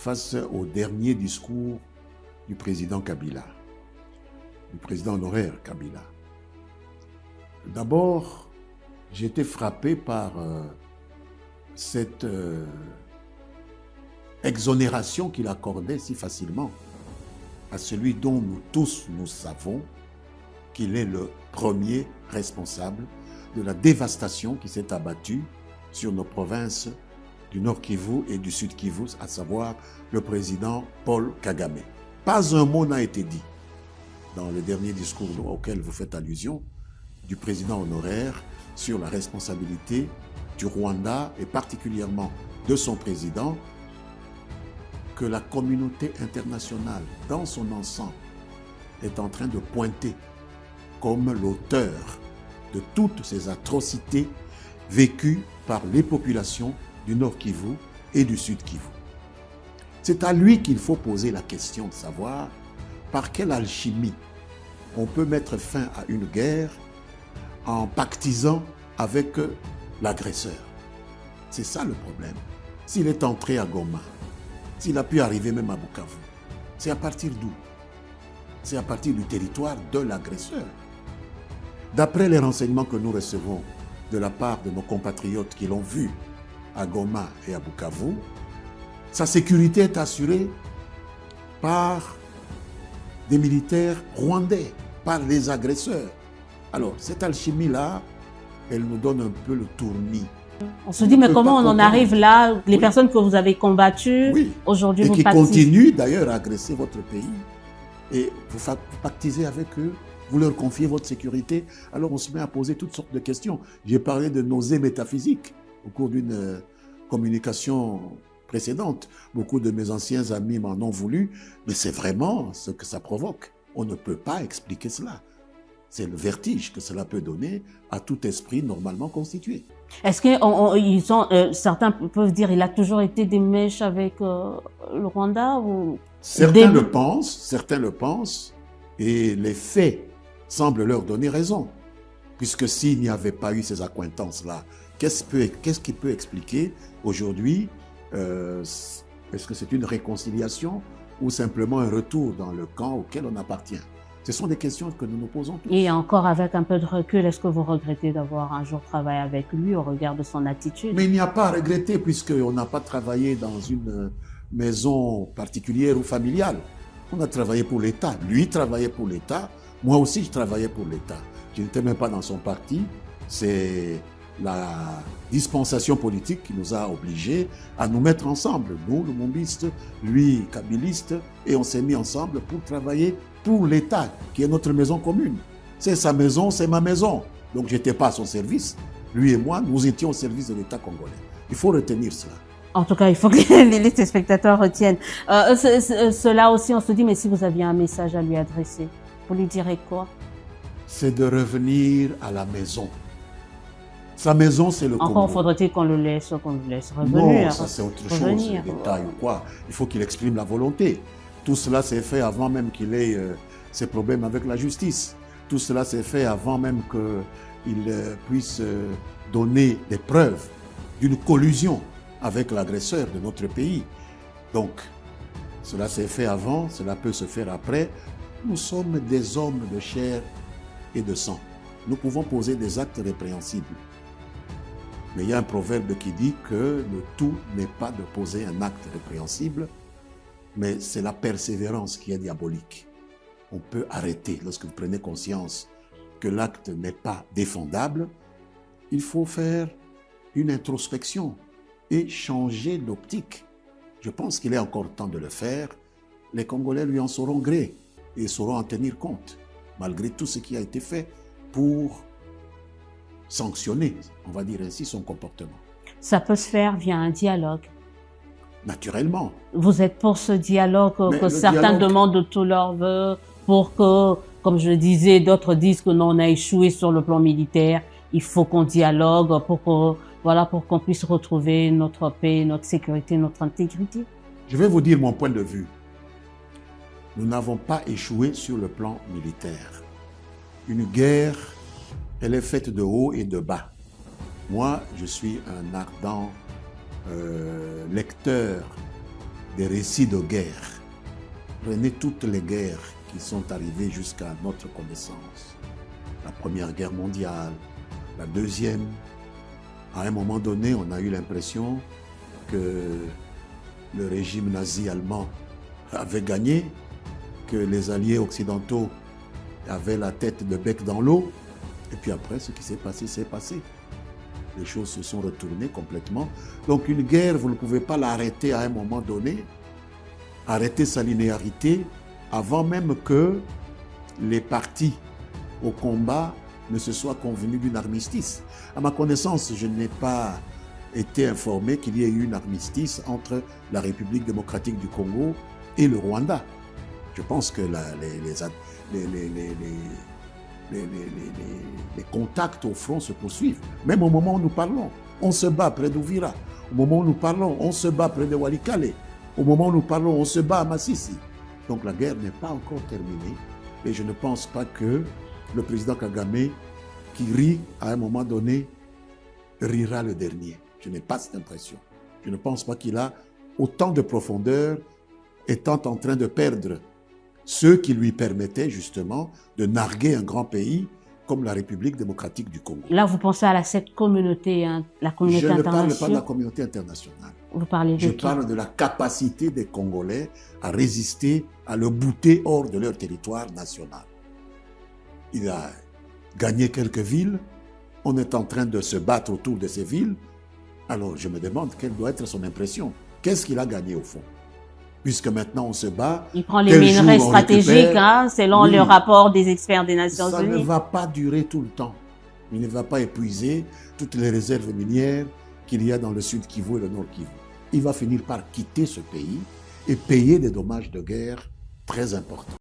face au dernier discours du président Kabila, du président honoraire Kabila. D'abord, j'ai été frappé par cette exonération qu'il accordait si facilement à celui dont nous tous nous savons qu'il est le premier responsable de la dévastation qui s'est abattue sur nos provinces du Nord Kivu et du Sud Kivu, à savoir le président Paul Kagame. Pas un mot n'a été dit dans le dernier discours auquel vous faites allusion du président honoraire sur la responsabilité du Rwanda et particulièrement de son président que la communauté internationale dans son ensemble est en train de pointer comme l'auteur de toutes ces atrocités vécues par les populations du Nord Kivu et du Sud Kivu. C'est à lui qu'il faut poser la question de savoir par quelle alchimie on peut mettre fin à une guerre en pactisant avec l'agresseur. C'est ça le problème. S'il est entré à Goma, s'il a pu arriver même à Bukavu, c'est à partir d'où? C'est à partir du territoire de l'agresseur. D'après les renseignements que nous recevons de la part de nos compatriotes qui l'ont vu à Goma et à Bukavu, sa sécurité est assurée par des militaires rwandais, par les agresseurs. Alors, cette alchimie-là, elle nous donne un peu le tournis. On se dit, mais comment on en arrive là? Les personnes que vous avez combattues, aujourd'hui vous qui continuent d'ailleurs à agresser votre pays. Et vous pactisez avec eux, vous leur confiez votre sécurité. Alors on se met à poser toutes sortes de questions. J'ai parlé de nausées métaphysiques au cours d'une communication précédente. Beaucoup de mes anciens amis m'en ont voulu, mais c'est vraiment ce que ça provoque. On ne peut pas expliquer cela. C'est le vertige que cela peut donner à tout esprit normalement constitué. Est-ce que certains peuvent dire qu'il a toujours été des mèches avec le Rwanda ou certains le pensent, et les faits semblent leur donner raison. Puisque s'il n'y avait pas eu ces accointances-là, qu'est-ce qui peut expliquer aujourd'hui est-ce que c'est une réconciliation ou simplement un retour dans le camp auquel on appartient? Ce sont des questions que nous nous posons tous. Et encore avec un peu de recul, est-ce que vous regrettez d'avoir un jour travaillé avec lui au regard de son attitude? Mais il n'y a pas à regretter puisqu'on n'a pas travaillé dans une maison particulière ou familiale. On a travaillé pour l'État. Lui travaillait pour l'État. Moi aussi, je travaillais pour l'État. Je n'étais même pas dans son parti. C'est la dispensation politique qui nous a obligés à nous mettre ensemble. Nous, lumumbistes, lui, kabiliste, et on s'est mis ensemble pour travailler pour l'État, qui est notre maison commune. C'est sa maison, c'est ma maison. Donc, je n'étais pas à son service. Lui et moi, nous étions au service de l'État congolais. Il faut retenir cela. En tout cas, il faut que les téléspectateurs retiennent. Cela aussi, on se dit, mais si vous aviez un message à lui adresser, vous lui direz quoi? C'est de revenir à la maison. Sa maison, c'est le Congo. Encore faudrait-il qu'on le laisse revenir. Non, ça c'est autre chose, c'est détail ou quoi. Il faut qu'il exprime la volonté. Tout cela s'est fait avant même qu'il ait ses problèmes avec la justice. Tout cela s'est fait avant même qu'il puisse donner des preuves d'une collusion avec l'agresseur de notre pays. Donc, cela s'est fait avant, cela peut se faire après. Nous sommes des hommes de chair et de sang. Nous pouvons poser des actes répréhensibles. Mais il y a un proverbe qui dit que le tout n'est pas de poser un acte répréhensible, mais c'est la persévérance qui est diabolique. On peut arrêter lorsque vous prenez conscience que l'acte n'est pas défendable. Il faut faire une introspection et changer d'optique. Je pense qu'il est encore temps de le faire. Les Congolais lui en sauront gré et sauront en tenir compte, malgré tout ce qui a été fait pour sanctionner, on va dire ainsi, son comportement. Ça peut se faire via un dialogue. Naturellement. Vous êtes pour ce dialogue que certains demandent de tout leur vœu pour que, comme je disais, d'autres disent que non, on a échoué sur le plan militaire. Il faut qu'on dialogue pour qu'on puisse retrouver notre paix, notre sécurité, notre intégrité. Je vais vous dire mon point de vue. Nous n'avons pas échoué sur le plan militaire. Une guerre, elle est faite de haut et de bas. Moi, je suis un ardent lecteur des récits de guerre. Prenez toutes les guerres qui sont arrivées jusqu'à notre connaissance. La Première Guerre mondiale, la Deuxième. À un moment donné, on a eu l'impression que le régime nazi allemand avait gagné, que les alliés occidentaux avaient la tête de bec dans l'eau. Et puis après, ce qui s'est passé, s'est passé. Les choses se sont retournées complètement. Donc une guerre, vous ne pouvez pas l'arrêter à un moment donné, arrêter sa linéarité avant même que les partis au combat ne se soient convenus d'un armistice. À ma connaissance, je n'ai pas été informé qu'il y ait eu un armistice entre la République démocratique du Congo et le Rwanda. Je pense que les contacts au front se poursuivent. Même au moment où nous parlons, on se bat près d'Ouvira. Au moment où nous parlons, on se bat près de Walikale. Au moment où nous parlons, on se bat à Massissi. Donc la guerre n'est pas encore terminée. Et je ne pense pas que le président Kagame, qui rit à un moment donné, rira le dernier. Je n'ai pas cette impression. Je ne pense pas qu'il a autant de profondeur, étant en train de perdre ceux qui lui permettaient justement de narguer un grand pays comme la République démocratique du Congo. Là, vous pensez à cette communauté, hein, la communauté internationale. Je ne parle pas de la communauté internationale. Vous parlez de Je parle de la capacité des Congolais à résister, à le bouter hors de leur territoire national. Il a gagné quelques villes. On est en train de se battre autour de ces villes. Alors, je me demande quelle doit être son impression. Qu'est-ce qu'il a gagné au fond? Puisque maintenant on se bat. Il prend les minerais stratégiques, hein, selon le rapport des experts des Nations Unies. Ça ne va pas durer tout le temps. Il ne va pas épuiser toutes les réserves minières qu'il y a dans le sud Kivu et le nord Kivu. Il va finir par quitter ce pays et payer des dommages de guerre très importants.